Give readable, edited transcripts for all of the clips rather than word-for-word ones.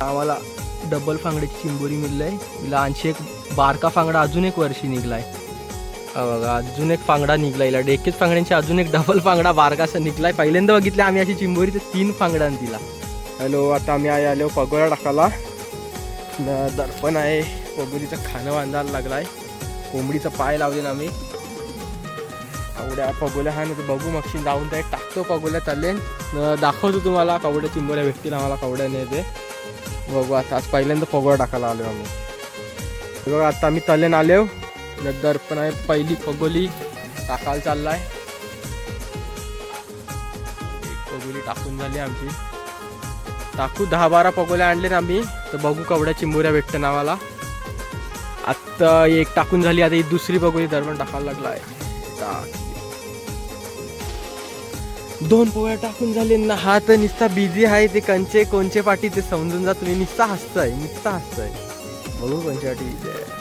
आम्हाला डबल फांगड्याची चिंबोरी मिळलंय. तिला आणखी एक बारका फांगडा अजून एक वर्षी निघलाय. बघा अजून एक फांगडा निघलाय. एकच फांगड्यांची अजून एक डबल फांगडा बारकासा निघलाय. पहिल्यांदा बघितलं आम्ही अशी चिंबोरी तर 3 फांगड्यां तिला. हॅलो, आता आम्ही आलो पगोला टाकायला. दर्पण आहे, पगोलीचं खाणं बांधायला लागलाय. कोंबडीचा पाय लावले ना आम्ही. एवढ्या पगोल्या हा नाही बघू मग जाऊन ते टाकतो पगोल्या चालले. दाखवतो तुम्हाला कवड्या चिंबोऱ्या भेटतील आम्हाला. कवड्याने ते बघू. आता आज पहिल्यांदा पगोला टाकायला आलो आम्ही. बघा आता आम्ही तलेन आलो. दर्पण आहे, पहिली पगोली टाकायला चाललाय. एक पगोली टाकून झाली आमची. टाकू 10-12 पगोल्या आणले ना आम्ही. तर बघू कवड्या चिंबोऱ्या भेटतं आम्हाला. आत्ता एक टाकून झाली. आता ही दुसरी पगोली दर्पण टाकायला लागलाय. 2 पोळ्या टाकून झाले ना. हा तर निस्ता बिझी आहे. ते कंचे कोणचे पाठी ते समजून जा तुम्ही. निस्ता हसताय. बघू कोणचे पाठी बिझी आहे.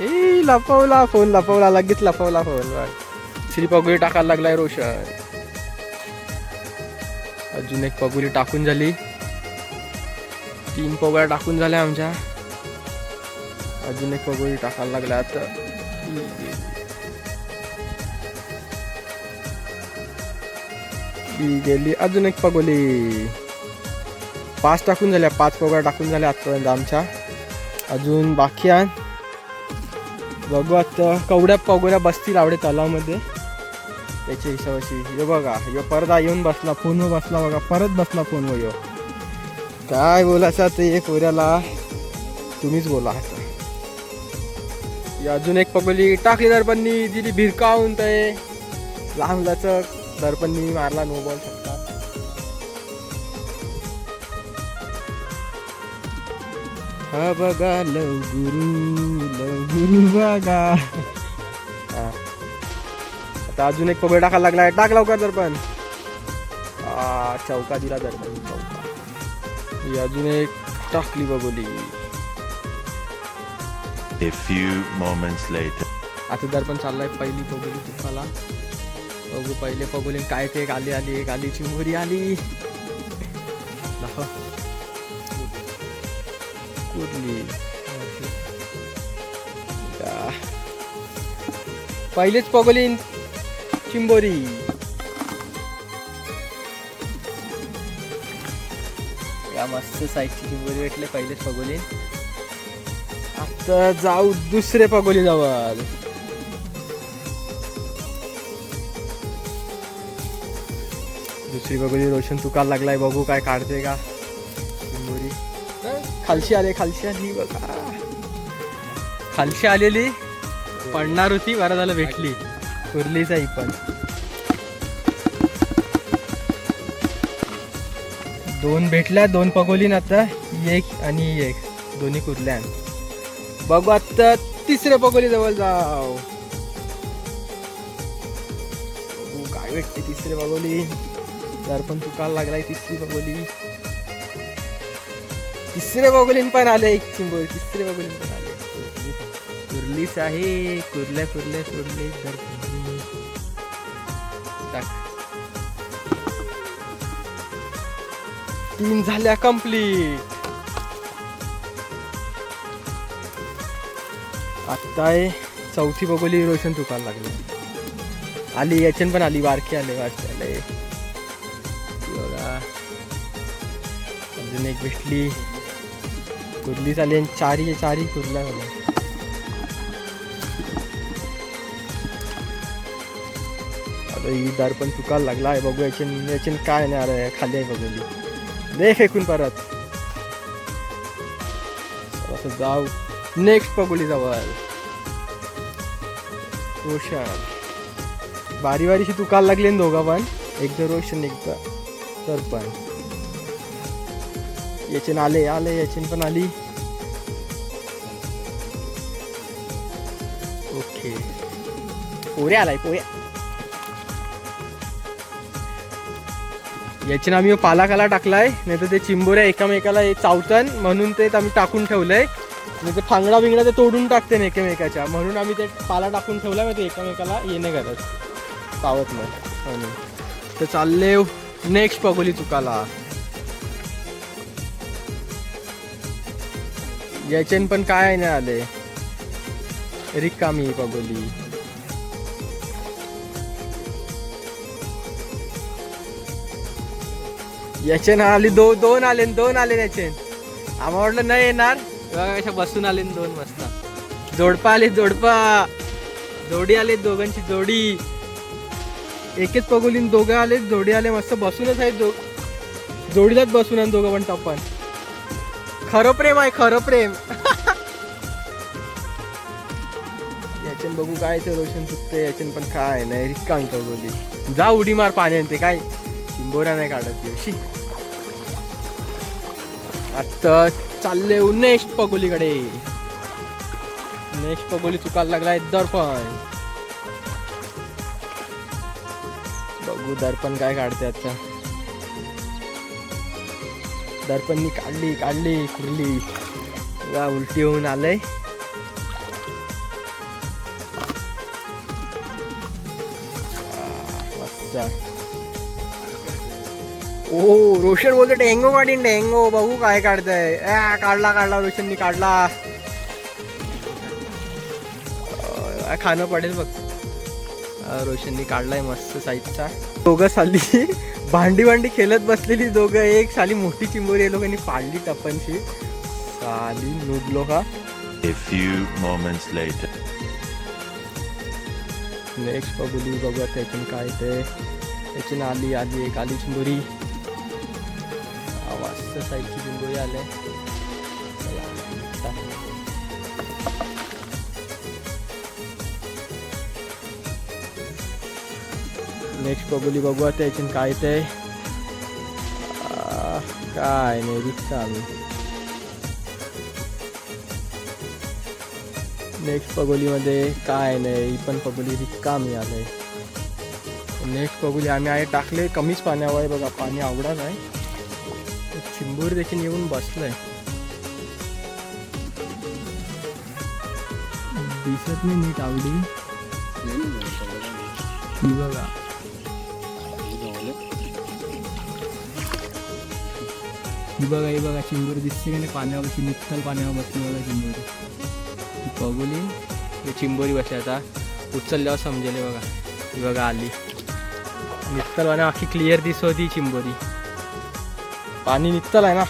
ए लपवला फोन, लपवला लगेच लपवला फोन. दुसरी पगोली टाकायला लागलाय रोशन. अजून एक पगोली टाकून झाली. 3 पगोल्या टाकून झाल्या आमच्या. अजून एक पगोली टाकायला लागल्या. आता गेली अजून एक पगोली. 5 टाकून झाल्या. 5 पगोल्या टाकून झाल्या आतापर्यंत आमच्या. अजून बाकी आहे. बघू आता कवड्या पगोल्या बसतील आवडे तलावामध्ये त्याच्या हिशोबाशी. हे बघा यो परत येऊन बसला फोनवर बसला. बघा परत बसला फोनवर. यो काय बोलायचं ते एक पोऱ्याला तुम्हीच बोला. अजून एक पगोली टाकली दर्पणनी. दिली भिरकावून. ते लहान लचक दर्पणनी मारला. नो बॉल शकता. हा बघा लव गुरु बघा. आता अजून एक पगोली टाकायला लागलाय. टाक लवकर दर्पण. चौका दिला दर्पण. चौका. अजून एक टाकली पगोली. A few moments later. आता दर्पण चाललाय पहिली पगोली तुकाला. बघू पहिले पगोली काय ते. आली आली चिंबोरी आली. कुठली पहिलेच पगोली चिंबोरी. या मस्त साईजची चिंबोरी भेटले पहिलेच पगोली. आता जाऊ दुसरे पगोली जवळ. दुसरी पगोली रोशन तुकायला लागलाय. बघू काय काढते का चिंबोरी. खालशी आली बघा. खालशी आलेली पडणार होती. बरं झालं भेटली. कुर्लीच आहे पण. 2 भेटल्या. 2 पगोली ना. आता एक आणि एक दोन्ही कुर्ल्या. बघू आता तिसऱ्या पगोली जवळ जाऊ. काय भेटते तिसरी पगोली. दर्पण तुकायला लागलाय. तिसरी पगोली. तिसरे पगोलीन पण आले. एक चिंबोरी. तिसरे पगोलीन पण आले. कुर्लीच आहे. कुर्ले टाक. 3 झाल्या कंप्लीट. आता आहे चौथी पगोली. रोशन तुकायला लागली. आली याच्यान पण आली. बारकी आले. बघा अजून एक भेटली. कुर्ली चाली. चारी कुर्ल्या झाल्या. आता ही दर्पण तुकायला लागला आहे. बघू याच्यान काय नाही आलं. खाली आहे पगोली. दे फेकून परत. असं जाऊ नेक्स्ट पगोली जवळ. रोशन बारीशी तुकायला लागले दोघा पण. एकदा रोशन एकदा दर्पण. याच्यान आले. याच्यान पण आली. ओके पोऱ्या आलाय. पोऱ्या याच्यान आम्ही पालाकाला टाकलाय. नाही तर ते चिंबोऱ्या एकामेकाला चावतन म्हणून ते आम्ही टाकून ठेवलंय. म्हणजे फांगडा बिंगडा ते तोडून टाकते ना एकमेकाच्या. म्हणून आम्ही ते पाला टाकून ठेवलाय. म्हणजे एकामेकाला येणे करत चावत नाही म्हणून. तर चालले नेक्स्ट पगोली तुकाला. याच्यान पण काय नाही आले, रिकामी पगोली. याच्यान आली दोन आले याच्यान. आम्हाला वाटलं नाही येणार, बघा कशा बसून आले दोन मस्त. जोडपा आले, जोडी आले, दोघांची जोडी. एकच पगोलीन दोघं आले, जोडी आले, मस्त बसूनच आहेत. जोडीलाच बसून आणि दोघं पण टप्पन. खरं प्रेम आहे, खरं प्रेम. याच्यान बघू काय ते रोशन चुकते. याच्यान पण काय नाही, रिकामी पगोली. जा उडी मार पाण्यात, ते काय चिंबोऱ्या नाही काढत अशी. आता चालले नेक्स्ट पगोलीकडे. नेक्स्ट पगोली चुकायला लागलाय दर्पण. बघू दर्पण काय काढते आता. दर्पणनी काढली कुरली. उलटी होऊन आलंय. मस्त. ओ रोशन बोलतो डेंगो काढीन, डेंगो. बघू काय काढतंय. काढला रोशननी काढला. खाणं पडेल बघ. रोशननी काढलाय मस्त साईजचा. दोघं साली भांडी खेळत बसलेली दोघं. एक साली मोठी चिंबोरी लोकांनी पाडली टप्पनशी. साली नुडलो का. A few moments later. Next पगोली बघूया त्याच्यानं काय ते. त्याची आली एक आली चिंबोरी. मस्त साईजची चिंबोरी आले. नेक्स्ट पगोली बघूया त्याच्यानं काय ते. काय नाही, रिक्षा आम्ही. नेक्स्ट पगोलीमध्ये काय नाही, ही पण पगोली रिकामी आलंय. नेक्स्ट पगोली आम्ही आहे टाकले कमीच पाण्यावर आहे. बघा पाणी आवडाच आहे. चिंबोरी देखील येऊन बसलंय. दिसत नाही नीट आवडी. ही बघा ही बघा चिंबोरी दिसते का नाही पाण्यावर. नित्तल पाण्यावर बसली बघा चिंबोरी. पगोली हे चिंबोरी बसली. आता उचलल्यावर समजेल. बघा ही बघा आली नित्तल पाण्यावर. अख्खी क्लिअर दिसत होती चिंबोरी. पाणी नित्तल आहे ना,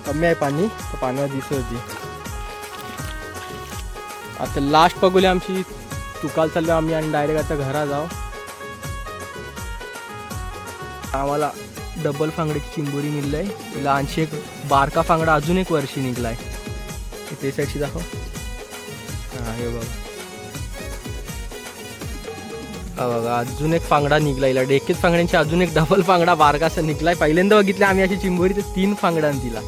कमी आहे पाणी, तर पाण्यावर दिसत होती. आता लास्ट पगोली आमची तुकाल चाललो आम्ही आणि डायरेक्ट आता घरा जाऊ. आम्हाला डबल फांगड्याची चिंबोरी निघलाय. तिला आणखी एक बारका फांगडा अजून एक वर्षी निघलाय. ते साईडची दाखव. हे बघा अजून एक फांगडा निघला. हिला डेकेच फांगड्यांची अजून एक डबल फांगडा बारकासा निघलाय. पहिल्यांदा बघितलं आम्ही अशी चिंबोरी. तर 3 फांगड्यां तिला.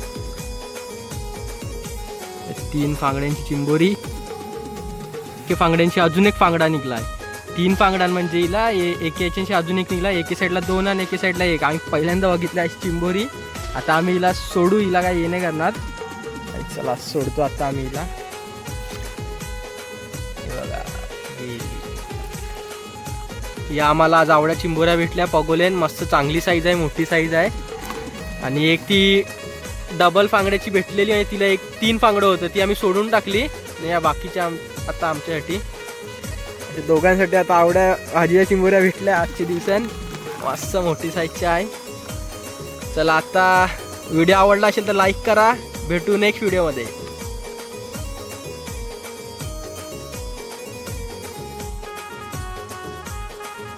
3 फांगड्यांची चिंबोरी. फांगड्यांची अजून एक फांगडा निघलाय. 3 फांगड्यां म्हणजे हिला एके याच्याशी अजून एक निघला. एके साईडला 2 आणि एके साईडला 1. आम्ही पहिल्यांदा बघितलं अशी चिंबोरी. आता आम्ही हिला सोडू. हिला काय येणे करणार. चला सोडतो आता आम्ही हिला. या आम्हाला आज आवड्या चिंबोऱ्या भेटल्या पगोलेन. मस्त चांगली साईज आहे, मोठी साईज आहे. आणि एक ती डबल फांगड्याची भेटलेली आहे. तिला 3 फांगडं होतं, ती आम्ही सोडून टाकली. या बाकीच्या आता आमच्यासाठी दोघांसाठी आता आवड्या भाजीच्या चिंबोऱ्या भेटल्या आजच्या दिवसात. मस्त मोठी साईजच्या आहे. चला आता व्हिडिओ आवडला असेल तर लाईक करा. भेटू नेक्स्ट व्हिडिओमध्ये.